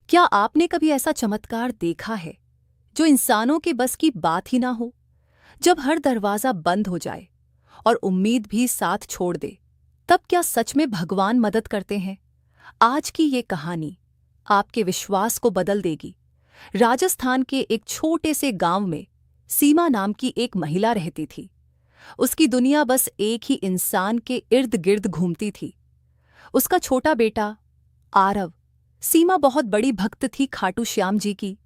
क्या आपने कभी ऐसा चमत्कार देखा है जो इंसानों के बस की बात ही ना हो? जब हर दरवाजा बंद हो जाए और उम्मीद भी साथ छोड़ दे, तब क्या सच में भगवान मदद करते हैं? आज की ये कहानी आपके विश्वास को बदल देगी। राजस्थान के एक छोटे से गांव में सीमा नाम की एक महिला रहती थी। उसकी दुनिया बस एक ही इंसान के इर्द गिर्द घूमती थी। उसका छोटा बेटा आरव। सीमा बहुत बड़ी भक्त थी खाटू श्याम जी की।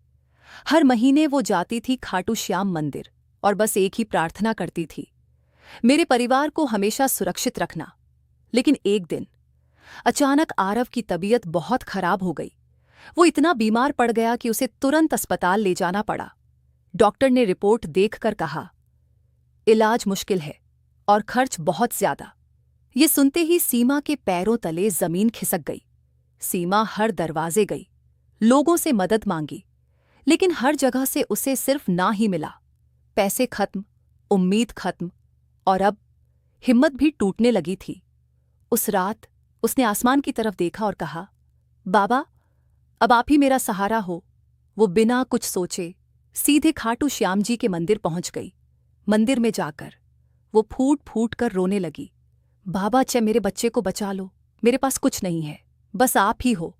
हर महीने वो जाती थी खाटू श्याम मंदिर और बस एक ही प्रार्थना करती थी, मेरे परिवार को हमेशा सुरक्षित रखना। लेकिन एक दिन अचानक आरव की तबीयत बहुत खराब हो गई। वो इतना बीमार पड़ गया कि उसे तुरंत अस्पताल ले जाना पड़ा। डॉक्टर ने रिपोर्ट देखकर कहा, इलाज मुश्किल है और खर्च बहुत ज्यादा। ये सुनते ही सीमा के पैरों तले जमीन खिसक गई। सीमा हर दरवाजे गई, लोगों से मदद मांगी, लेकिन हर जगह से उसे सिर्फ ना ही मिला। पैसे खत्म, उम्मीद खत्म और अब हिम्मत भी टूटने लगी थी। उस रात उसने आसमान की तरफ देखा और कहा, बाबा, अब आप ही मेरा सहारा हो। वो बिना कुछ सोचे सीधे खाटू श्याम जी के मंदिर पहुंच गई। मंदिर में जाकर वो फूट फूट कर रोने लगी, बाबा, चाहे मेरे बच्चे को बचा लो, मेरे पास कुछ नहीं है, बस आप ही हो।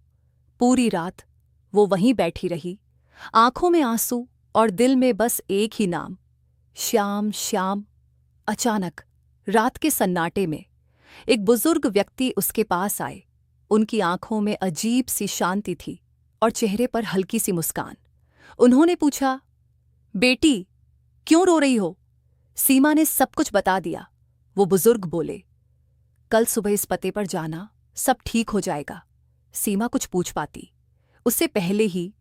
पूरी रात वो वहीं बैठी रही, आंखों में आंसू और दिल में बस एक ही नाम, श्याम श्याम। अचानक रात के सन्नाटे में एक बुजुर्ग व्यक्ति उसके पास आए। उनकी आंखों में अजीब सी शांति थी और चेहरे पर हल्की सी मुस्कान। उन्होंने पूछा, बेटी, क्यों रो रही हो? सीमा ने सब कुछ बता दिया। वो बुजुर्ग बोले, कल सुबह इस पते पर जाना, सब ठीक हो जाएगा। सीमा कुछ पूछ पाती, उससे पहले ही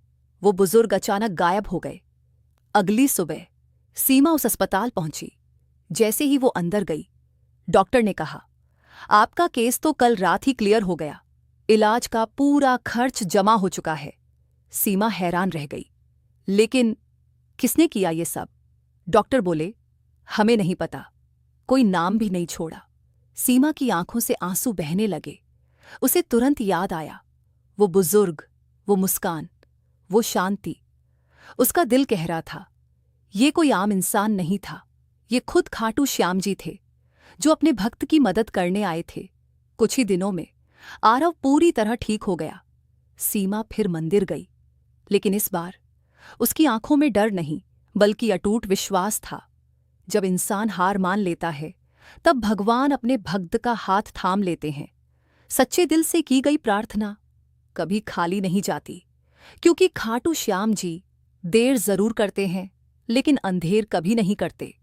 वो बुजुर्ग अचानक गायब हो गए। अगली सुबह सीमा उस अस्पताल पहुंची। जैसे ही वो अंदर गई, डॉक्टर ने कहा, आपका केस तो कल रात ही क्लियर हो गया, इलाज का पूरा खर्च जमा हो चुका है। सीमा हैरान रह गई, लेकिन किसने किया ये सब? डॉक्टर बोले, हमें नहीं पता, कोई नाम भी नहीं छोड़ा। सीमा की आंखों से आंसू बहने लगे। उसे तुरंत याद आया, वो बुजुर्ग, वो मुस्कान, वो शांति। उसका दिल कह रहा था, ये कोई आम इंसान नहीं था, ये खुद खाटू श्याम जी थे, जो अपने भक्त की मदद करने आए थे। कुछ ही दिनों में आरव पूरी तरह ठीक हो गया। सीमा फिर मंदिर गई, लेकिन इस बार उसकी आंखों में डर नहीं, बल्कि अटूट विश्वास था। जब इंसान हार मान लेता है, तब भगवान अपने भक्त का हाथ थाम लेते हैं। सच्चे दिल से की गई प्रार्थना कभी खाली नहीं जाती, क्योंकि खाटू श्याम जी देर जरूर करते हैं, लेकिन अंधेर कभी नहीं करते।